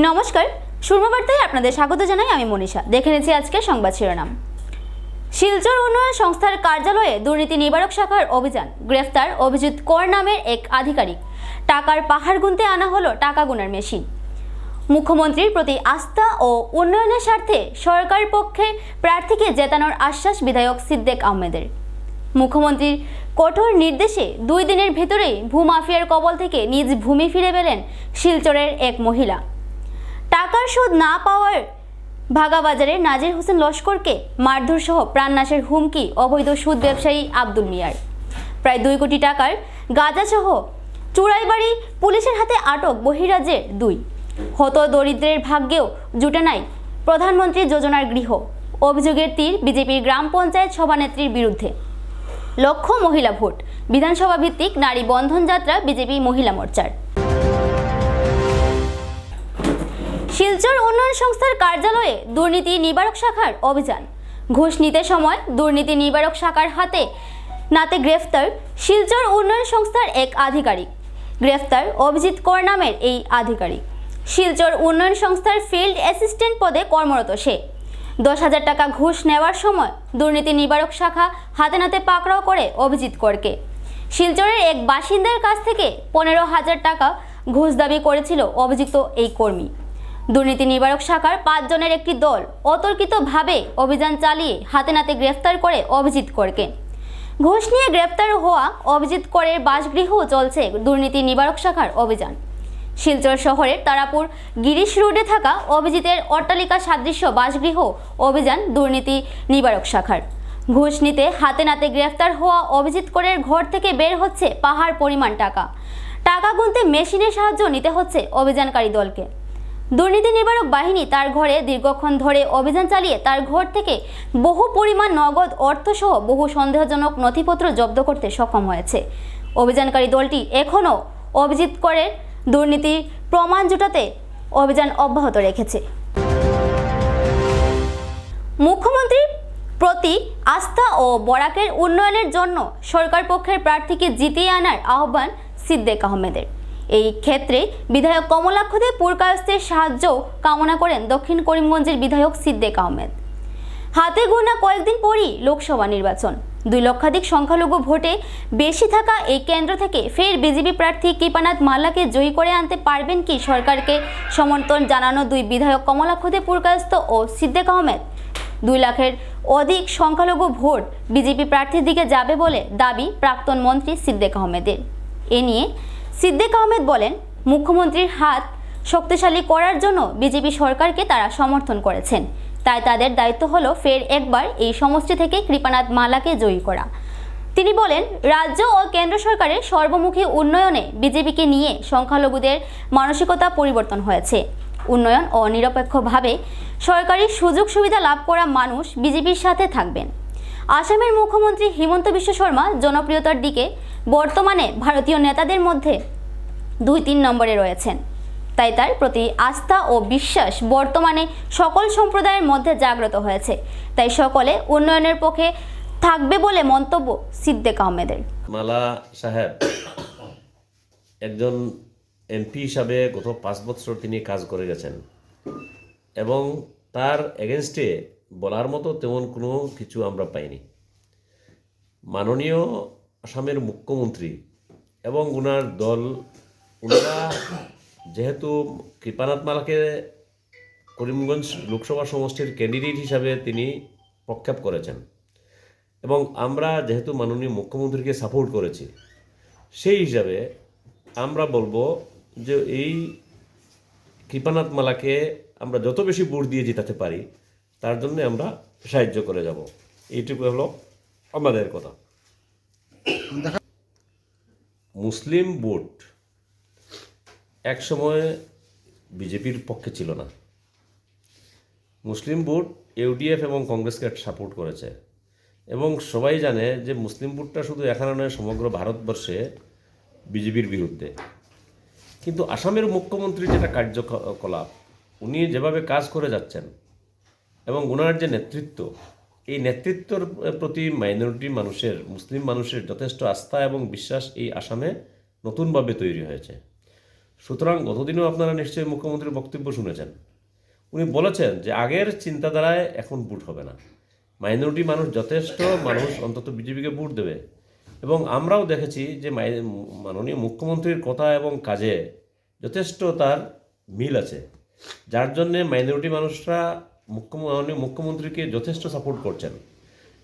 নমস্কার, সুরমাবার্তায় আপনাদের স্বাগত জানাই। আমি মনীষা। দেখে নিচ্ছি আজকের সংবাদ শিরোনাম। শিলচর উন্নয়ন সংস্থার কার্যালয়ে দুর্নীতি নিবারক শাখার অভিযান, গ্রেফতার অভিজিৎ কর নামের এক আধিকারিক। টাকার পাহাড় গুনতে আনা হলো টাকা গুনার মেশিন। মুখ্যমন্ত্রীর প্রতি আস্থা ও উন্নয়নের স্বার্থে সরকার পক্ষে প্রার্থীকে জেতানোর আশ্বাস বিধায়ক সিদ্দেক আহমেদের। মুখ্যমন্ত্রীর কঠোর নির্দেশে 2 দিনের ভেতরেই ভূমাফিয়ার কবল থেকে নিজ ভূমি ফিরে পেলেন শিলচরের এক মহিলা। টাকার সুদ না পাওয়ার ভাগাবাজারে নাজির হোসেন লস্করকে মারধর সহ প্রাণনাশের হুমকি অবৈধ সুদ ব্যবসায়ী আব্দুল মিয়ার। প্রায় 2 কোটি টাকার গাঁজা সহ চুরাইবাড়ি পুলিশের হাতে আটক বহিরাজ্যের 2 হত দরিদ্রের ভাগ্যেও জুটে নাই প্রধানমন্ত্রী যোজনার গৃহ। অভিযোগের তীর বিজেপির গ্রাম পঞ্চায়েত সভানেত্রীর বিরুদ্ধে। লক্ষ্য মহিলা ভোট, বিধানসভা ভিত্তিক নারী বন্ধন যাত্রা বিজেপি মহিলা মোর্চার। শিলচর উন্নয়ন সংস্থার কার্যালয়ে দুর্নীতি নিবারক শাখার অভিযান। ঘুষ নিতে সময় দুর্নীতি নিবারক শাখার হাতে নাতে গ্রেফতার শিলচর উন্নয়ন সংস্থার এক আধিকারিক। গ্রেফতার অভিজিৎ কর নামের এই আধিকারিক। শিলচর উন্নয়ন সংস্থার ফিল্ড অ্যাসিস্ট্যান্ট পদে কর্মরত সে। 10,000 টাকা ঘুষ নেওয়ার সময় দুর্নীতি নিবারক শাখা হাতে নাতে পাকড়াও করে অভিজিৎ করকে। শিলচরের এক বাসিন্দার কাছ থেকে 15,000 টাকা ঘুষ দাবি করেছিল অভিযুক্ত এই কর্মী। দুর্নীতি নিবারক শাখার 5 জনের একটি দল অতর্কিতভাবে অভিযান চালিয়ে হাতে নাতে গ্রেফতার করে অভিজিৎ করকে। ঘুষ নিয়ে গ্রেফতার হওয়া অভিজিৎ করের বাসগৃহ চলছে দুর্নীতি নিবারক শাখার অভিযান। শিলচর শহরের তারাপুর গিরিশ রোডে থাকা অভিজিতের অট্টালিকা সাদৃশ্য বাসগৃহ অভিযান দুর্নীতি নিবারক শাখার। ঘুষ নিতে হাতে নাতে গ্রেফতার হওয়া অভিজিৎ করের ঘর থেকে বের হচ্ছে পাহাড় পরিমাণ টাকা। টাকা গুনতে মেশিনের সাহায্য নিতে হচ্ছে অভিযানকারী দলকে। দুর্নীতি নিবারক বাহিনী তার ঘরে দীর্ঘক্ষণ ধরে অভিযান চালিয়ে তার ঘর থেকে বহু পরিমাণ নগদ অর্থসহ বহু সন্দেহজনক নথিপত্র জব্দ করতে সক্ষম হয়েছে। অভিযানকারী দলটি এখনও অভিজিৎ করের দুর্নীতির প্রমাণ জোটাতে অভিযান অব্যাহত রেখেছে। মুখ্যমন্ত্রীর প্রতি আস্থা ও বরাকের উন্নয়নের জন্য সরকার পক্ষের প্রার্থীকে জিতিয়ে আনার আহ্বান সিদ্দেক আহমেদের। এই ক্ষেত্রে বিধায়ক কমলাক্ষদে পুরকায়স্থের সাহায্যও কামনা করেন দক্ষিণ করিমগঞ্জের বিধায়ক সিদ্দেক আহমেদ। হাতে গোনা কয়েকদিন পরই লোকসভা নির্বাচন। 2 লক্ষাধিক সংখ্যালঘু ভোটে বেশি থাকা এই কেন্দ্র থেকে ফের বিজেপি প্রার্থী কৃপানাথ মাল্লাকে জয়ী করে আনতে পারবেন কি সরকারকে সমর্থন জানানো 2 বিধায়ক কমলাক্ষদে পুরকায়স্থ ও সিদ্দেক আহমেদ। 2 লাখের অধিক সংখ্যালঘু ভোট বিজেপি প্রার্থীর দিকে যাবে বলে দাবি প্রাক্তন মন্ত্রী সিদ্দেক আহমেদের। এ নিয়ে সিদ্দেক আহমেদ বলেন, মুখ্যমন্ত্রীর হাত শক্তিশালী করার জন্য বিজেপি সরকারকে তারা সমর্থন করেছেন, তাই তাদের দায়িত্ব হলো ফের একবার এই সমষ্টি থেকে কৃপানাথ মাল্লাকে জয়ী করা। তিনি বলেন, রাজ্য ও কেন্দ্র সরকারের সর্বমুখী উন্নয়নে বিজেপিকে নিয়ে সংখ্যালঘুদের মানসিকতা পরিবর্তন হয়েছে। উন্নয়ন ও নিরপেক্ষভাবে সরকারি সুযোগ সুবিধা লাভ করা মানুষ বিজেপির সাথে থাকবেন। আসামের মুখ্যমন্ত্রী হিমন্ত বিশ্ব শর্মা জনপ্রিয়তার দিকে বর্তমানে ভারতীয় নেতাদের মধ্যে 2-3 নম্বরে রয়েছেন, তাই তার প্রতি আস্থা ও বিশ্বাস বর্তমানে সকল সম্প্রদায়ের মধ্যে জাগ্রত হয়েছে, তাই সকলে উন্নয়নের পক্ষে থাকবে বলে মন্তব্য সিদ্দেক আহমেদের। মালা সাহেব একজন এমপি হিসাবে গত 5 বছর তিনি কাজ করে গেছেন এবং তার এগেনস্টে বলার মতো তেমন কোনো কিছু আমরা পাইনি। মাননীয় আসামের মুখ্যমন্ত্রী এবং ওনার দল, ওনারা যেহেতু কৃপানাথ মাল্লাকে করিমগঞ্জ লোকসভা সমষ্টির ক্যান্ডিডেট হিসাবে তিনি প্রক্ষেপ করেছেন এবং আমরা যেহেতু মাননীয় মুখ্যমন্ত্রীকে সাপোর্ট করেছি, সেই হিসাবে আমরা বলবো যে এই কৃপানাথ মাল্লাকে আমরা যত বেশি ভোট দিয়ে জেতাতে পারি তার জন্য আমরা সাহায্য করে যাব। এইটুকু হলো আমাদের কথা। মুসলিম ভোট একসময় বিজেপির পক্ষে ছিল না। মুসলিম ভোট ইউডিএফ এবং কংগ্রেসকে সাপোর্ট করেছে এবং সবাই জানে যে মুসলিম ভোটটা শুধু এখানে নয়, সমগ্র ভারতবর্ষে বিজেপির বিরুদ্ধে। কিন্তু আসামের মুখ্যমন্ত্রীর যেটা কার্যকলাপ, উনি যেভাবে কাজ করে যাচ্ছেন এবং ওনার যে নেতৃত্ব, এই নেতৃত্বর প্রতি মাইনরিটি মানুষের, মুসলিম মানুষের যথেষ্ট আস্থা এবং বিশ্বাস এই আসামে নতুনভাবে তৈরি হয়েছে। সুতরাং গতদিনও আপনারা নিশ্চয়ই মুখ্যমন্ত্রীর বক্তব্য শুনেছেন। উনি বলেছেন যে আগের চিন্তাধারায় এখন ভোট হবে না, মাইনরিটি মানুষ যথেষ্ট মানুষ অন্তত বিজেপিকে ভোট দেবে। এবং আমরাও দেখেছি যে মাননীয় মুখ্যমন্ত্রীর কথা এবং কাজে যথেষ্ট তার মিল আছে, যার জন্যে মাইনরিটি মানুষরা মাননীয় মুখ্যমন্ত্রীকে যথেষ্ট সাপোর্ট করছেন।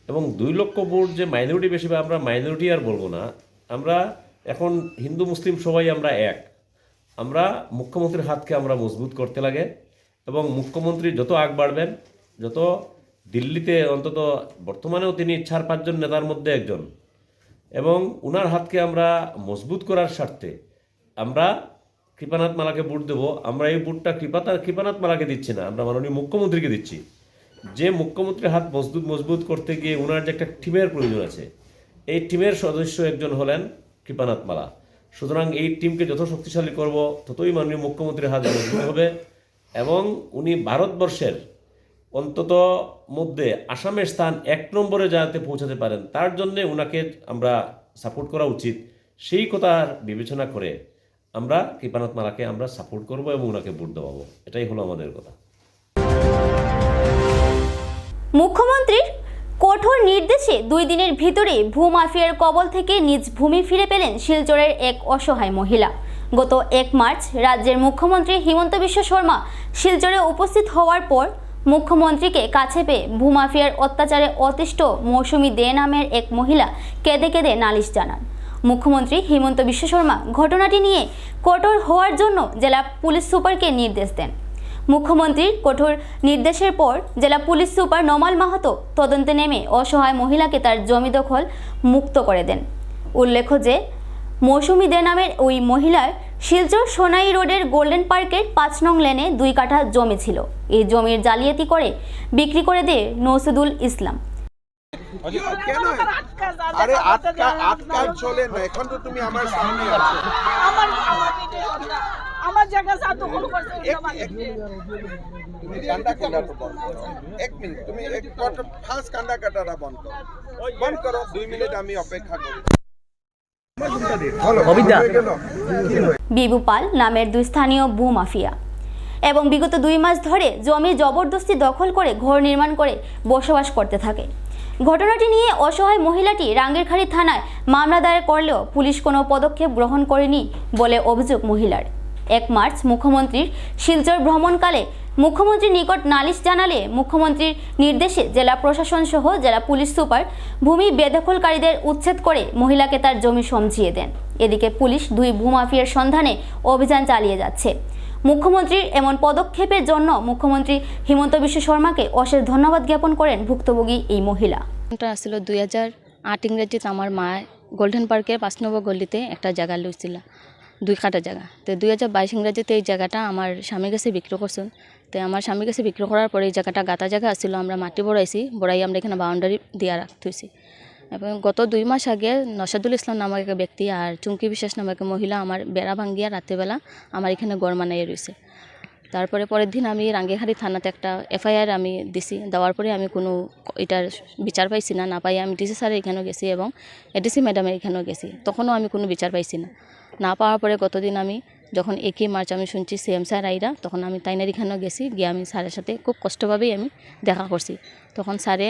এবং 2 লক্ষ ভোট যে মাইনরিটি বেশি, বা আমরা মাইনরিটি আর বলবো না, আমরা এখন হিন্দু মুসলিম সবাই আমরা এক। আমরা মুখ্যমন্ত্রীর হাতকে আমরা মজবুত করতে লাগে, এবং মুখ্যমন্ত্রী যত আগ বাড়বেন, যত দিল্লিতে অন্তত বর্তমানেও তিনি 4-5 জন নেতার মধ্যে একজন, এবং উনার হাতকে আমরা মজবুত করার স্বার্থে আমরা কৃপানাথ মালাকে ভোট দেবো। আমরা এই ভোটটা কৃপানাথ মালাকে দিচ্ছি না, আমরা মাননীয় মুখ্যমন্ত্রীকে দিচ্ছি। যে মুখ্যমন্ত্রীর হাত মজবুত করতে গিয়ে উনার যে একটা টিমের প্রয়োজন আছে, এই টিমের সদস্য একজন হলেন কৃপানাথ মালা। সুতরাং এই টিমকে যত শক্তিশালী করব, ততই মাননীয় মুখ্যমন্ত্রীর হাত মজবুত হবে, এবং উনি ভারতবর্ষের অন্তত মধ্যে আসামের স্থান 1 নম্বরে যাতে পৌঁছাতে পারেন, তার জন্যে ওনাকে আমরা সাপোর্ট করা উচিত। সেই কথার বিবেচনা করে আমরা কৃপানাথ মালাকে আমরা সাপোর্ট করব এবং ওনাকে ভোট দেওয়াবো। এটাই হলো আমাদের কথা। মুখ্যমন্ত্রীর কঠোর নির্দেশে 2 দিনের ভিতরে ভূমাফিয়ার কবল থেকে নিজ ভূমি ফিরে পেলেন শিলচরের এক অসহায় মহিলা। গত 1 মার্চ রাজ্যের মুখ্যমন্ত্রী হিমন্ত বিশ্ব শর্মা শিলচরে উপস্থিত হওয়ার পর মুখ্যমন্ত্রীকে কাছে পেয়ে ভূমাফিয়ার অত্যাচারে অতিষ্ঠ মৌসুমী দে নামের এক মহিলা কেঁদে কেঁদে নালিশ জানান। মুখ্যমন্ত্রী হিমন্ত বিশ্ব শর্মা ঘটনাটি নিয়ে কঠোর হওয়ার জন্য জেলা পুলিশ সুপারকে নির্দেশ দেন। মুখ্যমন্ত্রীর কঠোর নির্দেশের পর জেলা পুলিশ সুপার নমাল মাহাতো তদন্তে নেমে অসহায় মহিলাকে তার জমি দখল মুক্ত করে দেন। উল্লেখ্য যে মৌসুমী দে নামের ওই মহিলার শিলচর সোনাই রোডের গোল্ডেন পার্কের 5 নং লেনে 2 কাঠা জমি ছিল। এই জমির জালিয়াতি করে বিক্রি করে দেয় নৌসুদুল ইসলাম। আরে আটকা চলে না, এখন তো তুমি আমার সামনে আছো। আমার জায়গা সাথে দখল করছে। তুমি কান্ডা কাটাটা বন্ধ করো। 1 মিনিট, তুমি এক ফার্স্ট কান্ডা কাটাটা বন্ধ করো। 2 মিনিট আমি অপেক্ষা করি। বিবু পাল নামের 2 স্থানীয় ভূমাফিয়া এবং বিগত 2 মাস ধরে জমি জবরদস্তি দখল করে ঘর নির্মাণ করে বসবাস করতে থাকে। ঘটনাটি নিয়ে অসহায় মহিলাটি রাঙ্গিরখাড়ি থানায় মামলা দায়ের করলেও পুলিশ কোনো পদক্ষেপ গ্রহণ করেনি বলে অভিযোগ মহিলার। 1 মার্চ মুখ্যমন্ত্রীর শিলচর ভ্রমণকালে মুখ্যমন্ত্রীর নিকট নালিশ জানালে মুখ্যমন্ত্রীর নির্দেশে জেলা প্রশাসন সহ জেলা পুলিশ সুপার ভূমি বেদখলকারীদের উচ্ছেদ করে মহিলাকে তার জমি সমঝিয়ে দেন। এদিকে পুলিশ 2 ভূমাফিয়ার সন্ধানে অভিযান চালিয়ে যাচ্ছে। মুখ্যমন্ত্রীর এমন পদক্ষেপের জন্য মুখ্যমন্ত্রী হিমন্ত বিশ্ব শর্মাকে অশেষ ধন্যবাদ জ্ঞাপন করেন ভুক্তভোগী এই মহিলা। আসলে 2008 ইংরেজিতে আমার মা গোল্ডেন পার্কের 5 নম্বর গলিতে একটা জায়গা লইছিল, 2 কাঠা জায়গা। তো 2022 ইংরেজিতে এই জায়গাটা আমার স্বামীর কাছে বিক্রি করছেন। তো আমার স্বামীর কাছে বিক্রি করার পরে এই জায়গাটা গাঁতা জায়গা আসছিল, আমরা মাটি বড়াই আমরা এখানে বাউন্ডারি দিয়ে রাখতেছি। এবং গত 2 মাস আগে নসাদুল ইসলাম নামক এক ব্যক্তি আর চুমকি বিশ্বাস নামক এক মহিলা আমার বেড়া ভাঙ্গিয়া রাতেবেলা আমার এখানে গড় মানাইয়ে রয়েছে। তারপরে পরের দিন আমি রাঙ্গিরখাড়ি থানাতে একটা FIR আমি দিছি। দেওয়ার পরে আমি কোনো এটার বিচার পাইছি না পাই আমি DC স্যারের এখানেও গেছি এবং ADC ম্যাডামের এখানেও গেছি, তখনও আমি কোনো বিচার পাইছি না পাওয়ার পরে গতদিন আমি যখন 1 মার্চ আমি শুনছি CM স্যার আইরা, তখন আমি তাইনের এখানেও গেছি, গিয়ে আমি স্যারের সাথে খুব কষ্টভাবেই আমি দেখা করছি। তখন স্যারে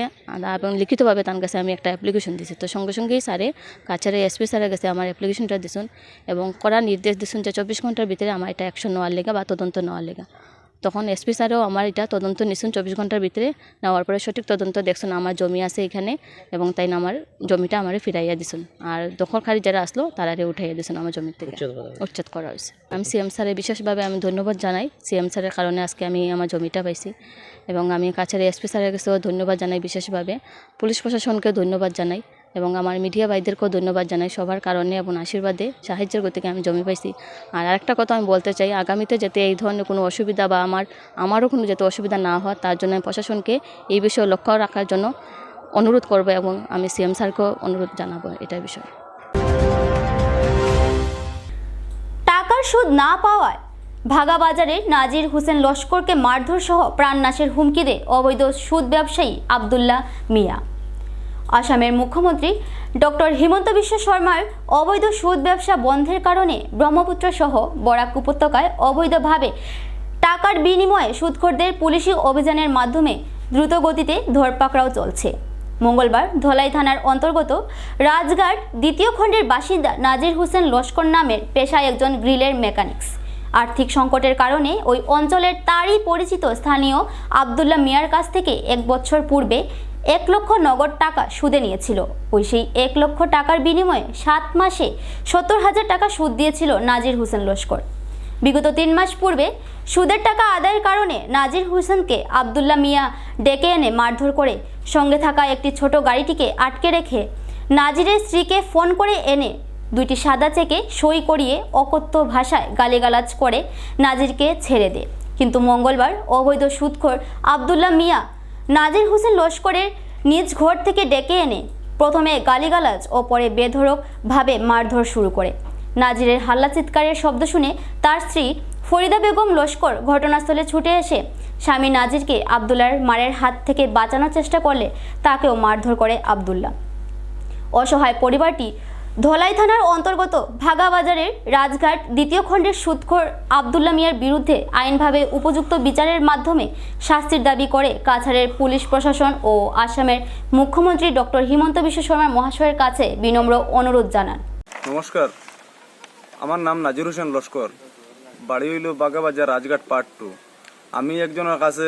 এবং লিখিতভাবে তার কাছে আমি একটা অ্যাপ্লিকেশন দিছি। তো সঙ্গে সঙ্গেই স্যারে কাছারে SP স্যারের কাছে আমার অ্যাপ্লিকেশনটা দিছেন এবং করা নির্দেশ দিছেন যে 24 ঘন্টার ভিতরে আমার এটা অ্যাকশন নেওয়ার লেগা বা তদন্ত নেওয়ার লেগা। তখন SP স্যারও আমার এটা তদন্ত নিছেন 24 ঘন্টার ভিতরে, নেওয়ার পরে সঠিক তদন্ত দেখছেন আমার জমি আছে এখানে এবং তাই আমার জমিটা আমার ফিরাইয়া দিছেন। আর দখলকারী যারা আসলো তারারে উঠাইয়া দিছেন আমার জমি থেকে, উচ্ছেদ করা হয়েছে। আমি CM স্যারের বিশেষভাবে আমি ধন্যবাদ জানাই। CM স্যারের কারণে আজকে আমি আমার জমিটা পাইছি এবং আমি কাছারে SP স্যারের কাছেও ধন্যবাদ জানাই বিশেষভাবে, পুলিশ প্রশাসনকে ধন্যবাদ জানাই এবং আমার মিডিয়া ভাইদেরকেও ধন্যবাদ জানাই। সবার কারণে এবং আশীর্বাদে সাহায্যের গতিকে আমি জমি পাইছি। আর আরেকটা কথা আমি বলতে চাই, আগামীতে যাতে এই ধরনের কোনো অসুবিধা বা আমারও কোনো যাতে অসুবিধা না হয় তার জন্য আমি প্রশাসনকে এই বিষয়ে লক্ষ্য রাখার জন্য অনুরোধ করব এবং আমি CM স্যারকেও অনুরোধ জানাবো এটার বিষয়ে। টাকার সুদ না পাওয়ায় ভাগাবাজারের নাজির হোসেন লস্করকে মারধর সহ প্রাণনাশের হুমকি দেয় অবৈধ সুদ ব্যবসায়ী আব্দুল্লাহ মিয়া। আসামের মুখ্যমন্ত্রী ডক্টর হিমন্ত বিশ্ব শর্মার অবৈধ সুদ ব্যবসা বন্ধের কারণে ব্রহ্মপুত্র সহ বরাক উপত্যকায় অবৈধভাবে টাকার বিনিময়ে সুদখোরদের পুলিশি অভিযানের মাধ্যমে দ্রুতগতিতে ধরপাকড়াও চলছে। মঙ্গলবার ধলাই থানার অন্তর্গত রাজঘাট দ্বিতীয় খণ্ডের বাসিন্দা নাজির হোসেন লস্কর নামের পেশায় একজন গ্রিলের মেকানিক্স আর্থিক সংকটের কারণে ওই অঞ্চলের তারই পরিচিত স্থানীয় আবদুল্লাহ মিয়ার কাছ থেকে 1 বছর পূর্বে 1 লক্ষ নগদ টাকা সুদে নিয়েছিল। ওই সেই 1 লক্ষ টাকার বিনিময়ে 7 মাসে 70,000 টাকা সুদ দিয়েছিল নাজির হোসেন লস্কর। বিগত 3 মাস পূর্বে সুদের টাকা আদায়ের কারণে নাজির হোসেনকে আবদুল্লাহ মিয়া ডেকে এনে মারধর করে সঙ্গে থাকা একটি ছোট গাড়িটিকে আটকে রেখে নাজিরের স্ত্রীকে ফোন করে এনে 2টি সাদা চেকে সই করিয়ে অকথ্য ভাষায় গালিগালাজ করে নাজিরকে ছেড়ে দেয়। কিন্তু মঙ্গলবার অবৈধ সুদখোর আবদুল্লাহ মিয়া নাজির হোসেন লস্করের নিজ ঘর থেকে ডেকে এনে প্রথমে গালিগালাজ ও পরে বেধড়কভাবে মারধর শুরু করে। নাজিরের হাল্লা চিৎকারের শব্দ শুনে তার স্ত্রী ফরিদা বেগম লস্কর ঘটনাস্থলে ছুটে এসে স্বামী নাজিরকে আবদুল্লাহর মারের হাত থেকে বাঁচানোর চেষ্টা করলে তাকেও মারধর করে আবদুল্লাহ। অসহায় পরিবারটি ধলাই থানার অন্তর্গত ভাগাবাজারের রাজঘাট দ্বিতীয় খণ্ডের সুদখোর আবদুল্লাহ মিয়ার বিরুদ্ধে আইনভাবে উপযুক্ত বিচারের মাধ্যমে শাস্তির দাবি করে কাছাড়ের পুলিশ প্রশাসন ও আসামের মুখ্যমন্ত্রী ডক্টর হিমন্ত বিশ্ব শর্মা মহাশয়ের কাছে বিনম্র অনুরোধ জানান। নমস্কার, আমার নাম নাজির হোসেন লস্কর, বাড়ি হইল বাগাবাজার রাজঘাট পার্ট 2। আমি একজনের কাছে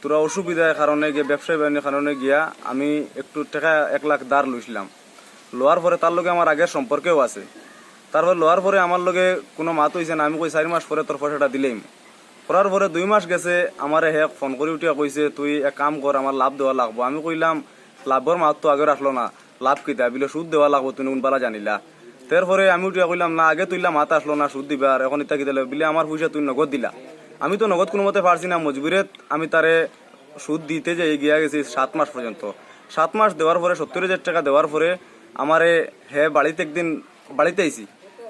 তোরা অসুবিধার কারণে গিয়ে ব্যবসায়ী বাহিনীর কারণে গিয়া আমি একটু টাকা 1 লাখ ধার লইছিলাম। লোয়ার পরে তার লগে আমার আগের সম্পর্কেও আছে। তারপরে লোয়ার পরে আমার লগে কোনো মাত হয়েছে না, আমি কই 4 মাস পরে তোর পয়সাটা দিলেই। করার পরে 2 মাস গেছে, আমারে হে ফোন করে উঠিয়া কইছে তুই এক কাম কর, আমার লাভ দেওয়া লাগবো। আমি কইলাম লাভর মাত তো আগে রাখলো না, লাভ কিতা বিলে সুদ দেওয়া লাগবো, তুমি উনপালা জানিলা। তারপরে আমি উঠিয়া কইলাম না আগে তুইলা মাত আসলো না সুদ দিবা, আর এখন ইত্যা কিতা বিলে আমার পয়সা তুই নগদ দিলা। আমি তো নগদ কোনো মতে পারছি না, মজবুরে আমি তারে সুদ দিতে যে গিয়া গেছি 7 মাস পর্যন্ত। 7 মাস দেওয়ার পরে 70,000 টাকা দেওয়ার পরে আমারে হে বাড়িতে একদিন বাড়িতে আইছি।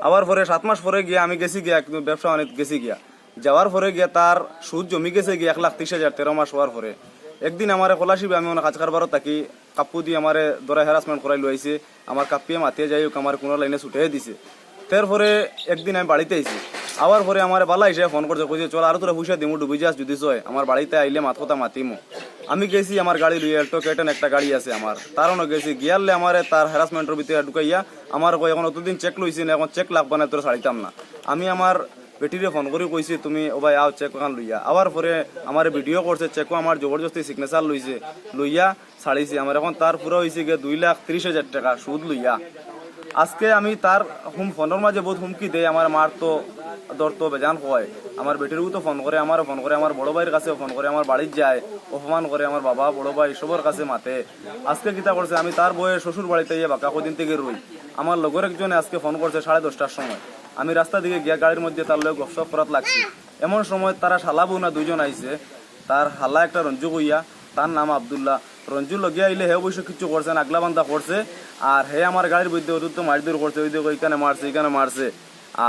আবার পরে 7 মাস পরে গিয়া আমি গেছি গিয়া ব্যবসা বাণিজ্য গেছি গিয়া, যাওয়ার পরে গিয়া তার সুদ জমি গেছে গিয়া 1,30,000 13 মাস হওয়ার পরে। একদিন আমার খোলাশিবে আমি কাজ কারবারও থাকি, কাপ্পু দিয়ে আমার দরা হ্যারাসমেন্ট করাই লইছে, আমার কাপ্পিয়ে মাতিয়ে যাই আমার কোনো লাইনে ছুটে দিছে। তারপরে একদিন আমি বাড়িতে আইছি, আবার পরে আমার বালা হিসেবে ফোন করছে, কইছে চল আর তোরা পয়সা দিমু ডুবি যাস যদি চয়, আমার বাড়িতে আইলে মাত কথা মাতিমু। আমি গেছি, আমার গাড়ি লইয়া এল্টো কেটেন একটা গাড়ি আছে আমার, তারও গেছি গিয়ারলে আমার তার হ্যারাসমেন্টের ভিতরে ঢুকাইয়া আমার কই এখন অতদিন চেক লইছি না, এখন চেক লাগবে না, তোরা ছাড়িতাম না। আমি আমার বেটিরে ফোন করে কইছি তুমি ও ভাই আও চেক ওখান লইয়া। আবার পরে আমার ভিডিও করছে, চেকও আমার জবরদস্তি সিগনেচার লইছে, লইয়া ছাড়িছি। আমার এখন তার পুরো হয়েছে গিয়ে 2,30,000 টাকা সুদ লইয়া। আজকে আমি তার ফোনের মাঝে বহুত হুমকি দেয়, আমার মার তো দর তো বেজান হয়, আমার বেটিরও তো ফোন করে, আমারও ফোন করে, আমার বড় ভাইয়ের কাছে ফোন করে, আমার বাড়ির যায় অপমান করে, আমার বাবা বড় ভাই সবার কাছে মাতে। আজকে কিতা করছে, আমি তার বয়ে শ্বশুর বাড়িতে গিয়ে বাঁকা কদিন থেকে রই। আমার লগর একজনে আজকে ফোন করছে 10:30টার সময়, আমি রাস্তা দিকে গিয়া গাড়ির মধ্যে তার লোক গপসপ করাত লাগছি। এমন সময় তারা শালা বউ না 2জন আইছে, তার হালা একটা রঞ্জু কইয়া, তার নাম আবদুল্লাহ। রঞ্জু লগিয়া আইলে হে অবশ্য কিছু করছে না, আগলা বান্ধা করছে, আর হে আমার গাড়ির মধ্যে অদূর মারধর করছে, ওই দেখো এখানে মারছে এখানে মারছে,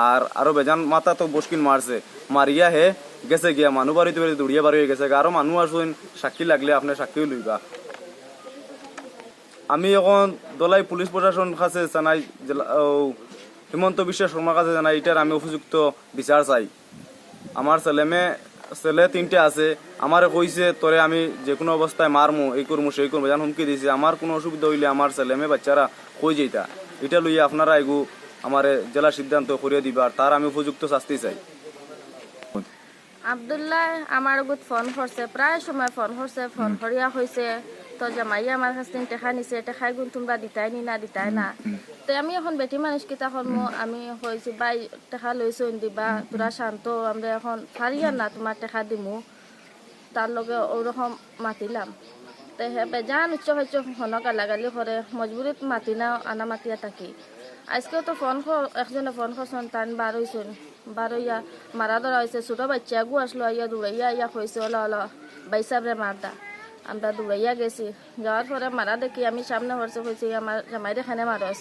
আর আরো বেজান মাথা তো বসকিন মারছে। মারিয়া হে গেছে গিয়া মানুষ বাড়িতে বাড়িতে দৌড়িয়া বাড়ি হয়ে গেছে। আরো মানুষ আসুন, সাক্ষী লাগলে আপনি সাক্ষীও লইবা। আমি এখন দলাই পুলিশ প্রশাসন কাছে জানাই, হিমন্ত বিশ্ব শর্মার কাছে জানাই, এটার আমি উপযুক্ত বিচার চাই। আমার ছেলে 3টে আছে, আমারে কইছে তোরে আমি যে কোনো অবস্থায় মারমু, এই করমু সেই করমু, যেন হুমকি দিয়েছে। আমার কোনো অসুবিধা হইলে আমার ছেলে মেয়ে বাচ্চারা কই যেতা, এটা লইয়া আপনারা এগু আমার জেলা সিদ্ধান্ত করিয়ে দিবার, তার আমি উপযুক্ত শাস্তি চাই। আবদুল্লাহ আমার গুত ফোন করছে, প্রায় সময় ফোন করছে, ফোন করিয়া হয়েছে তো জামাইয়া আমার কাছ থেকে টেকা নিছে, টেকাই গুণ তোমরা দিতাই নি না দিতাই না। তো আমি এখন বেটি মানুষ কিতা করমু, আমি হয়েছি বাই টেকা লইছ দিবা, তোরা শান্ত, আমরা এখন পারিয়া না তোমার টেকা দিমু। তার লগে ওরকম মাতিলাম, তো হে বেজান উচ্চ হচ্ছ ফোনক গালাগালি করে, মজবুরিত মাতি না আনা মাতিয়া থাকি। আজকেও তো ফোন একজনে ফোন করছেন, টান বার হয়েছেন, বার হইয়া মারা ধরা হয়েছে। ছোটো বাচ্চা গু আসলো, ইয়া দৌড়াইয়া ইয়া হয়েছে, ওলা ওলা বাইসাবরে মারদা। আমরা দৌড়াইয়া গেছি, যাওয়ার পরে মারা দেখি আমি সামনে হরছে হয়েছি, আমার জামাইরে খানে মারস,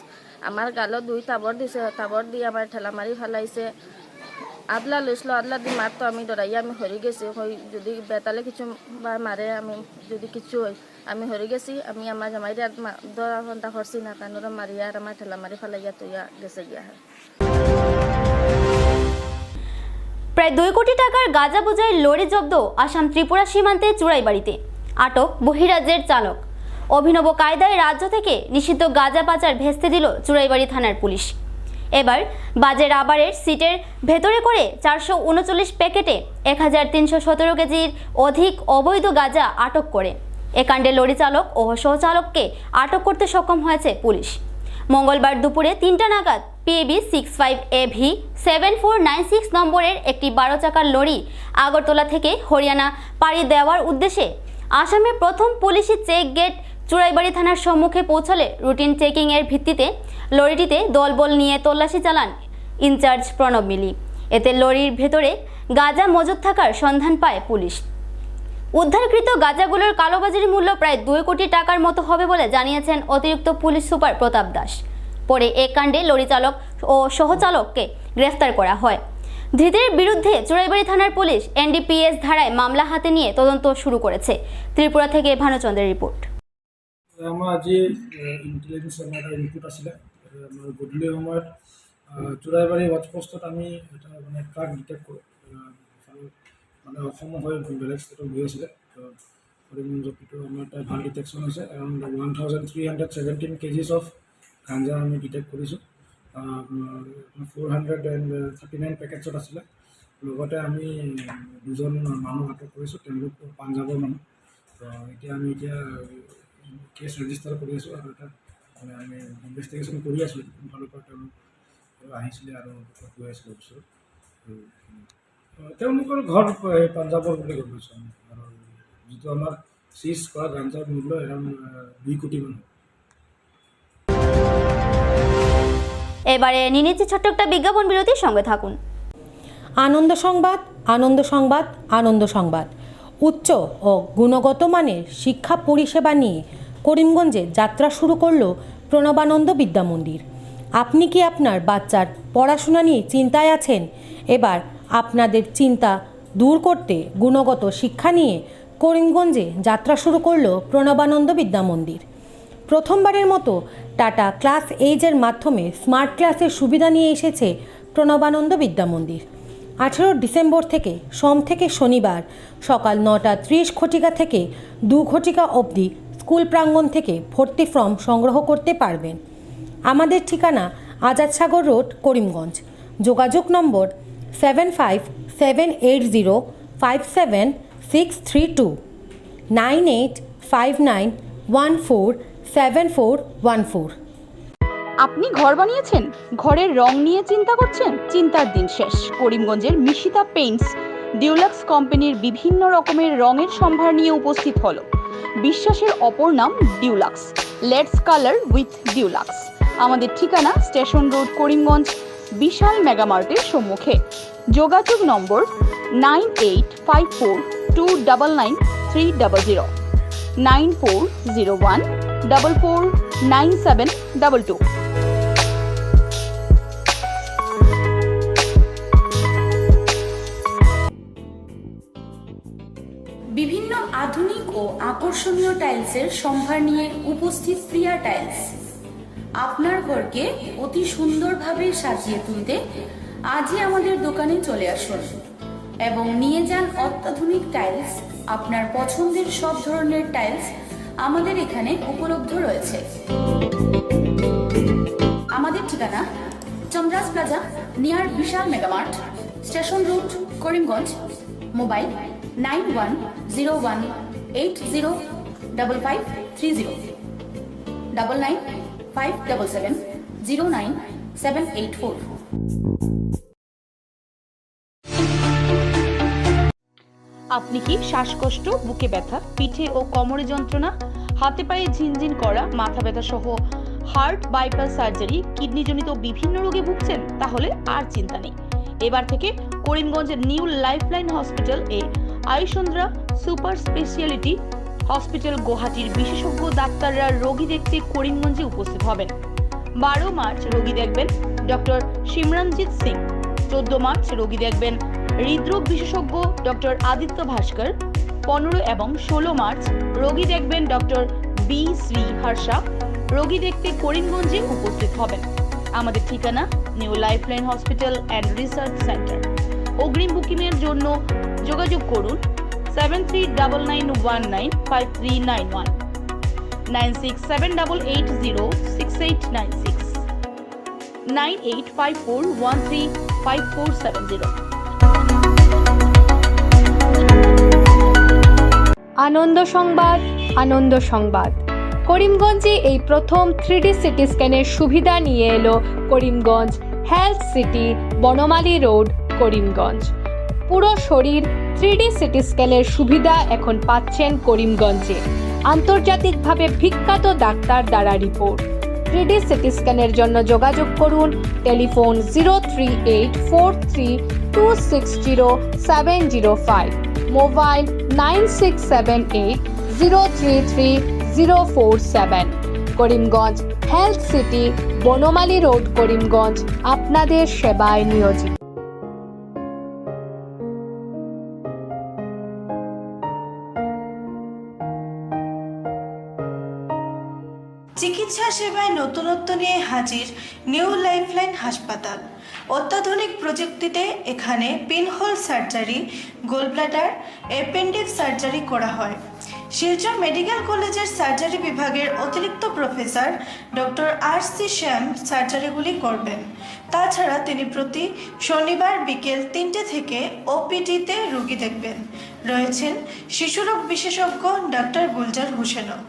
আমার গালত 2 তাবর দিছে, তাবর দিয়ে আমার ঠেলা মারি ফেলাইছে। আদলা লইছিল, আদলা দি মারতো, আমি ডরাইয়া আমি হরি গেছি, যদি বেতালে কিছু বা মারে, আমি যদি কিছু হয় আমি হরি গেছি। আমি আমার জামাইরে দরা ঘন্টা হরছি না, কারণ ওরা মারিয়া আর আমার ঠেলা মারি ফেলাইয়া তুইয়া গেছে গিয়া। প্রায় 2 কোটি টাকার গাঁজা বোঝাই লরি জব্দ আসাম ত্রিপুরা সীমান্তে চুড়াইবাড়িতে। আটক বহিরাজ্যের চালক। অভিনব কায়দায় রাজ্য থেকে নিষিদ্ধ গাঁজা পাচার ভেস্তে দিল চুড়াইবাড়ি থানার পুলিশ। এবার বাজে রাবারের সিটের ভেতরে করে 439 প্যাকেটে 1317 কেজির অধিক অবৈধ গাঁজা আটক করে এ কাণ্ডে লরি চালক ও সহচালককে আটক করতে সক্ষম হয়েছে পুলিশ। মঙ্গলবার দুপুরে 3টা নাগাদ PAB 65AV 7496 নম্বরের একটি 12 চাকার লরি আগরতলা থেকে হরিয়ানা পাড়ি দেওয়ার উদ্দেশ্যে আসামের প্রথম পুলিশি চেক গেট চুড়াইবাড়ি থানার সম্মুখে পৌঁছলে রুটিন চেকিংয়ের ভিত্তিতে লরিটিতে দলবল নিয়ে তল্লাশি চালান ইনচার্জ প্রণব মিলি। এতে লরির ভেতরে গাঁজা মজুদ থাকার সন্ধান পায় পুলিশ। উদ্ধারকৃত গাঁজাগুলোর কালোবাজারি মূল্য প্রায় 2 কোটি টাকার মতো হবে বলে জানিয়েছেন অতিরিক্ত পুলিশ সুপার প্রতাপ দাস। পরে এ কাণ্ডে লরি চালক ও সহচালককে গ্রেফতার করা হয়। ধৃতের বিরুদ্ধে চুড়াইবাড়ি থানার পুলিশ NDPS ধারায় মামলা হাতে নিয়ে তদন্ত শুরু করেছে। ত্রিপুরা থেকে ভানুচন্দ্রের রিপোর্ট। আমাৰ আজি ইণ্টেলিজেন্সৰ এটা ইনপুট আছিলে। আমাৰ গধূলি সময়ত চুৰাইবাৰী ৱাটপোষ্টত আমি এটা মানে ট্ৰাক ডিটেক্ট কৰোঁ, মানে অসমৰ হৈ বেলেগ ষ্টেটত গৈ আছিলে। কৰিমগঞ্জতো আমাৰ এটা ভাল ডিটেকশ্যন হৈছে। এৰাউণ্ড 1317 কেজিছ অফ গাঞ্জা আমি ডিটেক্ট কৰিছোঁ। 439 পেকেটছত আছিলে। লগতে আমি 2জন মানুহ আটক কৰিছোঁ, তেওঁলোক পাঞ্জাৱৰ মানুহ। এতিয়া আমি কেছ ৰেজিষ্টাৰ কৰি আছোঁ আৰু এটা মানে আমি ইনভেষ্টিগেশ্যন কৰি আছোঁ। ফালৰ পৰা তেওঁলোক আহিছিলে আৰু গৈ আছিলে ওচৰত। তেওঁলোকৰ ঘৰ পাঞ্জাৱৰ বুলি গম পাইছোঁ আমি। আৰু যিটো আমাৰ চিজ কৰা গাঞ্জাৰ মূল্য এৰাউণ্ড 2 কোটি মান। এবারে নিয়ে নিচ্ছি ছোট্ট একটা বিজ্ঞাপন বিরতির সঙ্গে থাকুন। আনন্দ সংবাদ, আনন্দ সংবাদ, আনন্দ সংবাদ। উচ্চ ও গুণগত মানের শিক্ষা পরিষেবা নিয়ে করিমগঞ্জে যাত্রা শুরু করল প্রণবানন্দ বিদ্যা মন্দির। আপনি কি আপনার বাচ্চার পড়াশোনা নিয়ে চিন্তায় আছেন? এবার আপনাদের চিন্তা দূর করতে গুণগত শিক্ষা নিয়ে করিমগঞ্জে যাত্রা শুরু করল প্রণবানন্দ বিদ্যা মন্দির। প্রথমবারের মতো টাটা ক্লাস এইজের মাধ্যমে স্মার্ট ক্লাসের সুবিধা নিয়ে এসেছে প্রণবানন্দ বিদ্যা মন্দির। 18 ডিসেম্বর থেকে সোম থেকে শনিবার সকাল 9টা 30 ঘটিকা থেকে 2 ঘটিকা অবধি স্কুল প্রাঙ্গণ থেকে ভর্তি ফর্ম সংগ্রহ করতে পারবেন। আমাদের ঠিকানা আজাদ সাগর রোড, করিমগঞ্জ। যোগাযোগ নম্বর 7570576632 9859147414। আপনি ঘর বানিয়েছেন, ঘরের রং নিয়ে চিন্তা করছেন? চিন্তার দিন শেষ। করিমগঞ্জের মিশিতা পেইন্টস ডিউলাক্স কোম্পানির বিভিন্ন রকমের রঙের সম্ভার নিয়ে উপস্থিত হলো। বিশ্বাসের অপর নাম deluxe. Let's colour with deluxe. আমাদের ঠিকানা স্টেশন রোড, করিমগঞ্জ, বিশাল মেগামার্টের সম্মুখে। যোগাযোগ নম্বর 9854299300 9401449722। বিভিন্ন আধুনিক ও আকর্ষণীয় টাইলসের সম্ভার নিয়ে উপস্থিত প্রিয়া টাইলস। আপনার ঘরকে অতি সুন্দরভাবে সাজিয়ে তুলতে আজই আমাদের দোকানে চলে আসুন এবং নিয়ে যান অত্যাধুনিক টাইলস। আপনার পছন্দের সব ধরনের টাইলস আমাদের এখানে উপলব্ধ রয়েছে। আমাদের ঠিকানা Chandras Plaza near Vishal Megamart, station road, Karimganj. Mobile 9101805530 9957709784। আপনি কি শ্বাসকষ্ট, বুকে ব্যথা, পিঠে ও কোমরে যন্ত্রণা, হাতে পায়ে ঝিনঝিন করা, মাথা ব্যথা সহ হার্ট বাইপাস সার্জারি, কিডনিজনিত বিভিন্ন রোগে ভুগছেন? তাহলে আর চিন্তা নেই। এবার থেকে করিমগঞ্জের নিউ লাইফলাইন হসপিটাল এ আয়ুষন্দ্রা সুপার স্পেশালিটি হসপিটাল গুয়াহাটির বিশেষজ্ঞ ডাক্তাররা রোগী দেখতে করিমগঞ্জে উপস্থিত হবেন। 12 মার্চ রোগী দেখবেন ডক্টর সিমরনজিৎ সিং। 14 মার্চ রোগী দেখবেন হৃদরোগ বিশেষজ্ঞ ডক্টর আদিত্য ভাস্কর। 15 এবং 16 মার্চ রোগী দেখবেন ডক্টর বি শ্রী হর্ষা। রোগী দেখতে করিমগঞ্জে উপস্থিত হবেন। আমাদের ঠিকানা new lifeline hospital and research centre. অগ্রিম বুকিংয়ের জন্য যোগাযোগ করুন 7399195391, 9678806896, 9854135470। আনন্দ সংবাদ, আনন্দ সংবাদ। করিমগঞ্জে এই প্রথম 3D সিটি স্ক্যানের সুবিধা নিয়ে এলো Karimganj health city, Banamali road, Karimganj. পুরো শরীর 3D সিটি স্ক্যানের সুবিধা এখন পাচ্ছেন করিমগঞ্জে। আন্তর্জাতিকভাবে বিখ্যাত ডাক্তার দ্বারা রিপোর্ট। 3D সিটি স্ক্যানের জন্য যোগাযোগ করুন telephone 03843260705, mobile 9678033047। Karimganj health city, Banamali road, Karimganj আপনাদের সেবায় নিয়োজিত। চিকিৎসা সেবায় নতুনত্ব নিয়ে হাজির নিউ লাইফলাইন হাসপাতাল। অত্যাধুনিক প্রযুক্তিতে এখানে pinhole surgery, gallbladder, appendix surgery করা হয়। শিলচর মেডিকেল কলেজের সার্জারি বিভাগের অতিরিক্ত প্রফেসর ডক্টর RC শ্যাম সার্জারিগুলি করবেন। তাছাড়া তিনি প্রতি শনিবার বিকেল 3টে থেকে OPD-তে রোগী দেখবেন। রয়েছেন শিশুরোগ বিশেষজ্ঞ ডক্টর গুলজার হোসেনও।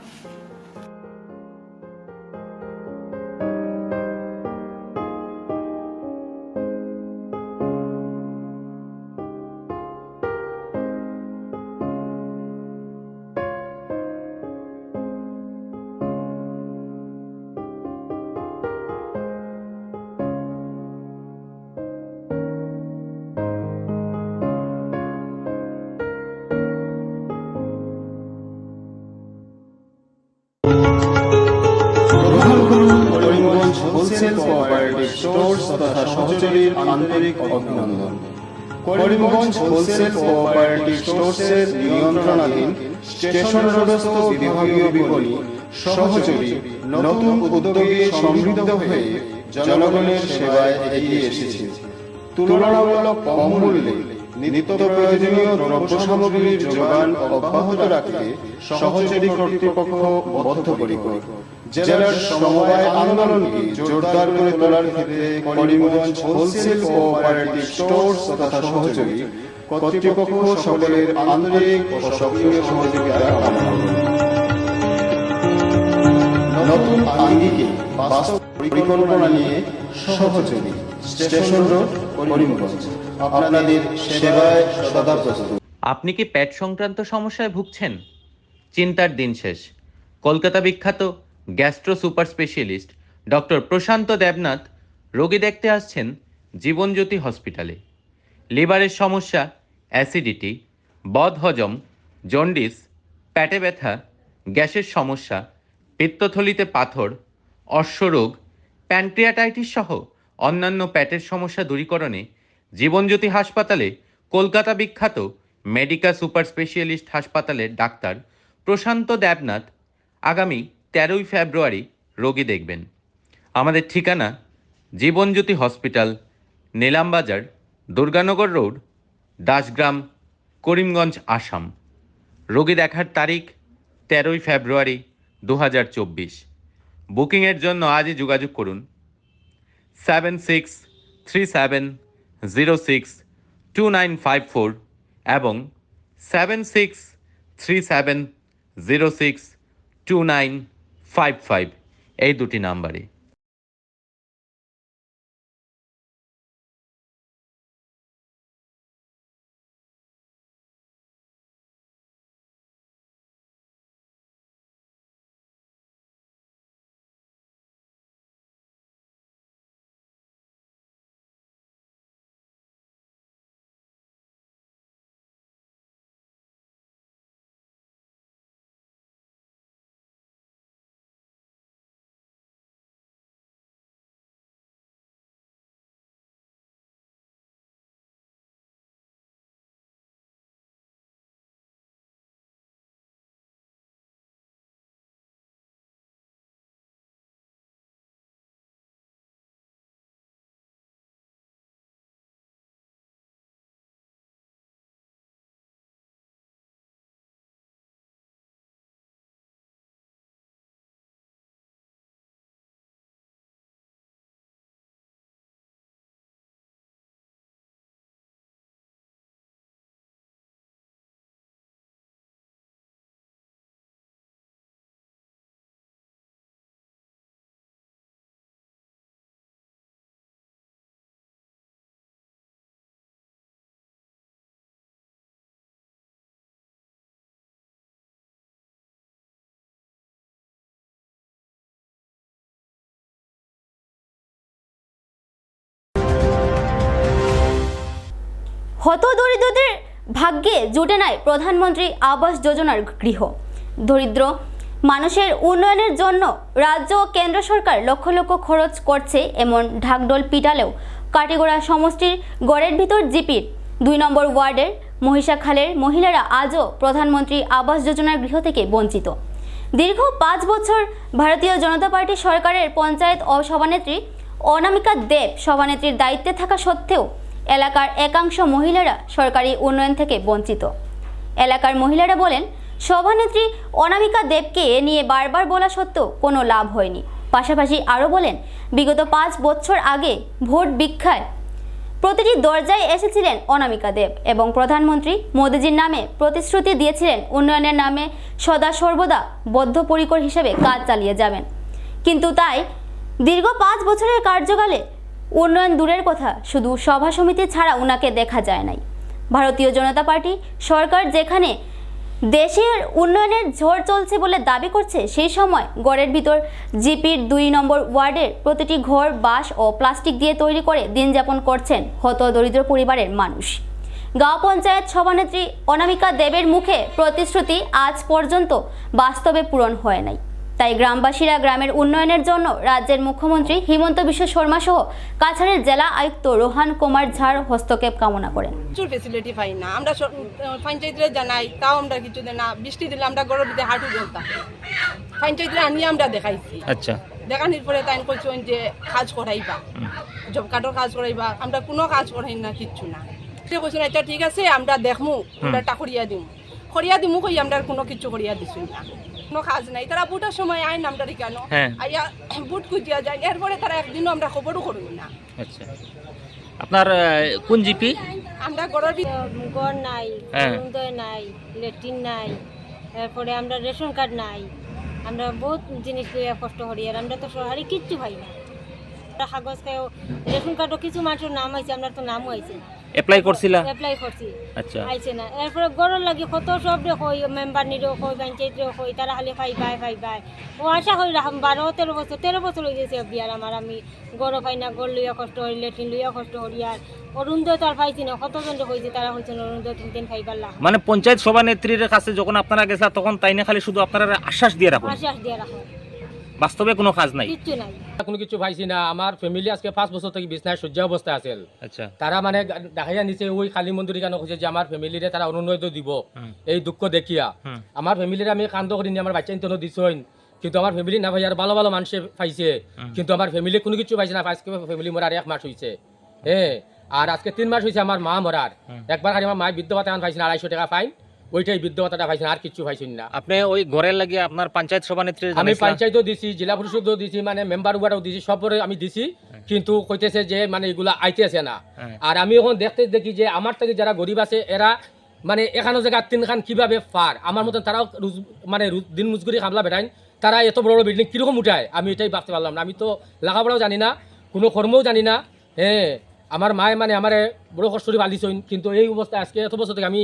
করিমগঞ্জ হোলসেল কোঅপারেটিভ স্টোর্স তথা সহচরীর আন্তরিক অভিনন্দন। করিমগঞ্জ হোলসেল কোঅপারেটিভ স্টোর্সের নিয়ন্ত্রণাধীন স্টেশন রোডস্থ বিভাগীয় বিপণী সহচরী নতুন উদ্যোগে সমৃদ্ধ হয়ে জনগণের সেবায় এগিয়ে এসেছে। তুলনামূলক কম মূল্যে নিত্য প্রয়োজনীয় দ্রব্য সামগ্রীর যোগান অব্যাহত রাখতে সহচরী কর্তৃপক্ষ বদ্ধপরিকর। জেলার সমবায় আন্দোলনকে জোরদার করে তোলার ক্ষেত্রে করিমগঞ্জ হোলসেল কোঅপারেটিভ স্টোর্স তথা সহচরী কর্তৃপক্ষ সকলের আন্তরিক ও সক্রিয় সহযোগিতা কামনা করে। নতুন আঙ্গিকে বাস্তব পরিকল্পনা নিয়ে সহচরী স্টেশন রোড, করিমগঞ্জ আপনাদের সেবায় সদা প্রস্তুত। আপনি কি পেট সংক্রান্ত সমস্যায় ভুগছেন? চিন্তার দিন শেষ। কলকাতা বিখ্যাত গ্যাস্ট্রো সুপার স্পেশালিস্ট ডক্টর প্রশান্ত দেবনাথ রোগী দেখতে আসছেন জীবনজ্যোতি হসপিটালে। লিভারের সমস্যা, অ্যাসিডিটি, বদহজম, জন্ডিস, পেটে ব্যথা, গ্যাসের সমস্যা, পিত্তথলিতে পাথর, অশ্বরোগ, প্যানক্রিয়াটাইটিস সহ অন্যান্য পেটের সমস্যা দূরীকরণে জীবনজ্যোতি হাসপাতালে কলকাতা বিখ্যাত মেডিকা সুপার স্পেশালিস্ট হাসপাতালের ডাক্তার প্রশান্ত দেবনাথ আগামী 13ই ফেব্রুয়ারি রোগী দেখবেন। আমাদের ঠিকানা জীবনজ্যোতি হসপিটাল, নীলামবাজার, দুর্গানগর রোড, দাসগ্রাম, করিমগঞ্জ, আসাম। রোগী দেখার তারিখ 13ই ফেব্রুয়ারি 2024। বুকিংয়ের জন্য আজই যোগাযোগ করুন 7637062954 এবং 7637062955 এই দুটি নাম্বারে। হতদরিদ্রদের ভাগ্যে জুটে নাই প্রধানমন্ত্রী আবাস যোজনার গৃহ। দরিদ্র মানুষের উন্নয়নের জন্য রাজ্য ও কেন্দ্র সরকার লক্ষ লক্ষ খরচ করছে, এমন ঢাকঢোল পিটালেও কাটিগড়া সমষ্টির গড়ের ভিতর জিপির 2 নম্বর ওয়ার্ডের মহিষাখালের মহিলারা আজও প্রধানমন্ত্রী আবাস যোজনার গৃহ থেকে বঞ্চিত। দীর্ঘ 5 বছর ভারতীয় জনতা পার্টি সরকারের পঞ্চায়েত ও সভানেত্রী অনামিকা দেব সভানেত্রীর দায়িত্বে থাকা সত্ত্বেও এলাকার একাংশ মহিলারা সরকারি উন্নয়ন থেকে বঞ্চিত। এলাকার মহিলারা বলেন, সভানেত্রী অনামিকা দেবকে এ নিয়ে বারবার বলা সত্ত্বেও কোনো লাভ হয়নি। পাশাপাশি আরও বলেন, বিগত 5 বছর আগে ভোট ভিক্ষায় প্রতিটি দরজায় এসেছিলেন অনামিকা দেব এবং প্রধানমন্ত্রী মোদিজির নামে প্রতিশ্রুতি দিয়েছিলেন উন্নয়নের নামে সদা সর্বদা বদ্ধপরিকর হিসেবে কাজ চালিয়ে যাবেন। কিন্তু তাই দীর্ঘ 5 বছরের কার্যকালে উন্নয়ন দূরের কথা, শুধু সভা সমিতি ছাড়া উনাকে দেখা যায় নাই। ভারতীয় জনতা পার্টি সরকার যেখানে দেশের উন্নয়নের ঝড় চলছে বলে দাবি করছে, সেই সময় গড়ের ভিতর জিপির 2 নম্বর ওয়ার্ডের প্রতিটি ঘর বাঁশ ও প্লাস্টিক দিয়ে তৈরি করে দিন যাপন করছেন হতদরিদ্র পরিবারের মানুষ। গাঁও পঞ্চায়েত সভানেত্রী অনামিকা দেবের মুখে প্রতিশ্রুতি আজ পর্যন্ত বাস্তবে পূরণ হয় নাই। তাই গ্রামবাসীরা গ্রামের উন্নয়নের জন্য রাজ্যের মুখ্যমন্ত্রী হিমন্ত বিশ্ব শর্মা সহ কাছাড়ের জেলা আয়ুক্ত রোহান কুমার ঝাড় হস্তক্ষেপ কামনা করেন। প্রচুর ফেসিলিটি পাই না, আমরা পঞ্চায়েতরে জানাই, তাও আমরা কিছু দেয় না। বৃষ্টি দিলে আমরা গরম দিতে হাঁটু জ্বলতাম, পঞ্চায়েতরে আনিয়ে আমরা দেখাইছি। আচ্ছা, দেখানোর পরে তাই করছেন যে কাজ করাইবা, জব কার্ডের কাজ করাইবা, আমরা কোনো কাজ করাই না, কিচ্ছু না। বলছেন আচ্ছা ঠিক আছে, আমরা দেখমু, আমরা টাকরিয়া দিমু কই, আমরা কোনো কিছু করিয়া দিছি না, কোনো কাজ নাই। তারা বুটের সময় আইন আমরা কেন আইয়া বুট খুঁজিয়া যায়, এরপরে তারা একদিনও আমরা খবরও করবো না। আচ্ছা, আপনার কোন জিপি? আমরা গড়ের গড় নাই, উন্নয়ন নাই, ল্যাট্রিন নাই, এরপরে আমরা রেশন কার্ড নাই, আমরা বহুত জিনিস কষ্ট করি, আর আমরা তো সরকারি কিচ্ছু পাই না। কাগজ খাও, রেশন কার্ডও কিছু মানুষের নাম হয়েছে, আমরা তো নামও হয়েছে না। অ্যাপ্লাই করছিলা? অ্যাপ্লাই করছি, আচ্ছা, আইছে না। এরপরে গড়ের লাগে কত সব কই, মেম্বার নিরেও কই, পঞ্চায়েতরেও কই, তারা খালি পাই। ও আশা করি রাখম 13 বছর হয়ে গেছে বিয়ার আমার, আমি গড়ও পাই না, গড় লইয়া কষ্ট করি, লেট্রিন লইয়া কষ্ট করি। আর অরুণোদয় তো আর পাইছি না, কতজন হয়েছে তারা হয়েছে অরুণোদয় 3 দিন খাইবার লাগ। মানে পঞ্চায়েত সভানেত্রীর কাছে যখন আপনারা গেছা তখন তাই না খালি শুধু আপনারা আশ্বাস দিয়ে রাখো, বাস্তবে কোনো কাজ নাই, কিচ্ছু নাই, কোনো কিছু পাইছি না। আমার ফ্যামিলি আজকে 5 বছর থেকে বিছনায় শয্যা অবস্থায় আছে। আচ্ছা, তারা মানে দেখাইয়া নিচে ওই কালী মন্দির কেন খুঁজে যে আমার ফ্যামিলিরে তারা অনুনয় দিব, এই দুঃখ দেখিয়া আমার ফ্যামিলির আমি কান্দ করিনি, আমার বাচ্চা ইন্তনো দিছইন, কিন্তু আমার ফ্যামিলি না ভাই আর ভালো ভালো মানুষে পাইছে, কিন্তু আমার ফ্যামিলি কোনো কিছু পাইছে না। আজকে ফ্যামিলি মরার 1 মাস হয়েছে, আর আজকে 3 মাস হয়েছে আমার মা মরার। একবার খালি আমার মায়ের বৃদ্ধ ভাতা পাইছে না, 250 টাকা ফাইন, ওইটাই বৃদ্ধ ভাতাটা পাইছেন, আর কিছু পাইছেন না। আপনি ওই ঘরের লাগিয়ে আপনার পঞ্চায়েত সভানেত্রী? আমি পঞ্চায়েতও দিছি, জেলা পরিষদও দিছি, মানে মেম্বার ওয়ার্ডও দিছি, সবরে আমি দিছি, কিন্তু কইতেছে যে মানে এগুলা আইতেছে না। আর আমি এখন দেখি যে আমার থেকে যারা গরিব আছে এরা মানে এখানো জায়গা 3 খান কিভাবে পার, আমার মতন তারাও মানে দিন মজুরি খামলা বেড়াইন, তারা এত বড় বড় বিল্ডিং কিরকম উঠায়, আমি এটাই ভাবতে পারলাম না। আমি তো লেখাপড়াও জানি না, কোনো কর্মও জানি না। আমার মায়ে মানে আমার বড় কষ্ট করে পালিছইন, কিন্তু এই অবস্থায় আজকে এত বছর থেকে আমি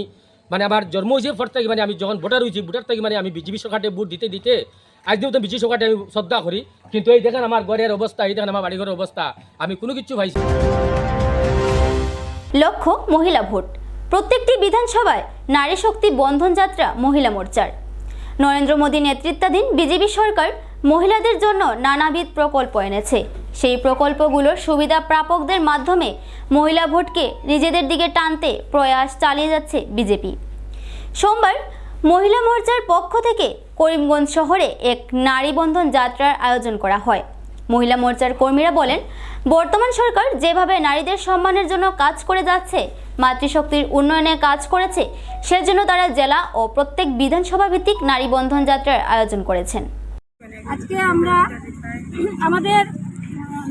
মানে আমার জন্ম হয়েছে পর থেকে মানে আমি যখন ভোটার হয়েছি, ভোটার থেকে মানে আমি বিজেপি সরকারে ভোট দিতে আজকেও তো বিজেপি সরকারে আমি শ্রদ্ধা করি, কিন্তু এই দেখেন আমার ঘরের অবস্থা, এই দেখেন আমার বাড়িঘরের অবস্থা, আমি কোনো কিছু পাইছি। লক্ষ্য মহিলা ভোট। প্রত্যেকটি বিধানসভায় নারী শক্তি বন্ধন যাত্রা মহিলা মোর্চার। নরেন্দ্র মোদী নেতৃত্বাধীন বিজেপি সরকার মহিলাদের জন্য নানাবিধ প্রকল্প এনেছে। সেই প্রকল্পগুলোর সুবিধা প্রাপকদের মাধ্যমে মহিলা ভোটকে নিজেদের দিকে টানতে প্রয়াস চালিয়ে যাচ্ছে বিজেপি। সোমবার মহিলা মোর্চার পক্ষ থেকে করিমগঞ্জ শহরে এক নারী বন্ধন যাত্রার আয়োজন করা হয়। মহিলা মোর্চার কর্মীরা বলেন, বর্তমান সরকার যেভাবে নারীদের সম্মানের জন্য কাজ করে যাচ্ছে, মাতৃশক্তির উন্নয়নে কাজ করেছে, সেজন্য তারা জেলা ও প্রত্যেক বিধানসভা ভিত্তিক নারী বন্ধন যাত্রার আয়োজন করেছেন। আজকে আমরা আমাদের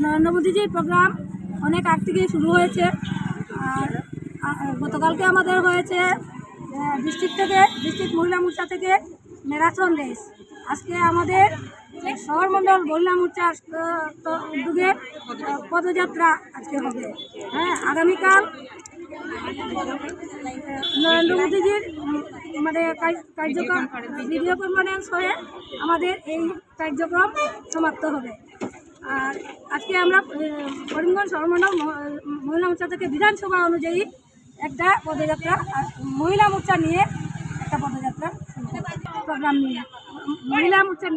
নরেন্দ্র মোদীজির প্রোগ্রাম অনেক আগ থেকে শুরু হয়েছে, আর গতকালকে আমাদের হয়েছে ডিস্ট্রিক্ট মহিলা মোর্চা থেকে ম্যারাথন রেস। আজকে আমাদের শহর মণ্ডল মহিলা মোর্চার উদ্যোগে পদযাত্রা আজকে হবে। আগামীকাল নরেন্দ্র মোদীজির আমাদের কার্যক্রম ভিডিও কনফারেন্স হয়ে আমাদের এই কার্যক্রম সমাপ্ত হবে। আর আজকে আমরা করিমগঞ্জ শহর মণ্ডল মহিলা মোর্চা থেকে বিধানসভা অনুযায়ী একটা পদযাত্রা, আর মহিলা মোর্চা নিয়ে একটা পদযাত্রা প্রোগ্রাম নিয়ে মহিলা মোর্চা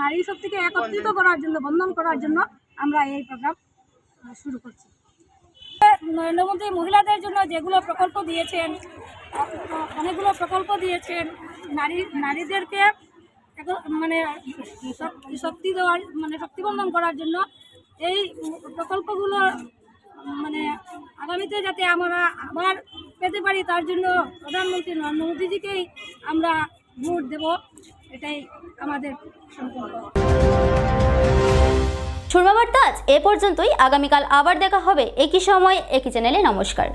নারী শক্তিকে একত্রিত করার জন্য, বন্ধন করার জন্য আমরা এই প্রোগ্রাম শুরু করছি। নরেন্দ্র মোদী মহিলাদের জন্য যেগুলো প্রকল্প দিয়েছেন, অনেকগুলো প্রকল্প দিয়েছেন, নারীদেরকে মানে শক্তি দেওয়ার, মানে শক্তিবন্ধন করার জন্য এই প্রকল্পগুলো মানে আগামীতে যাতে আমরা আবার পেতে পারি, তার জন্য প্রধানমন্ত্রী নরেন্দ্র মোদীজিকেই আমরা ভোট দেব, এটাই আমাদের সংকল্প। সুরমা বার্তা আজ এ পর্যন্তই। আগামীকাল আবার দেখা হবে একই সময় একই চ্যানেলে। নমস্কার।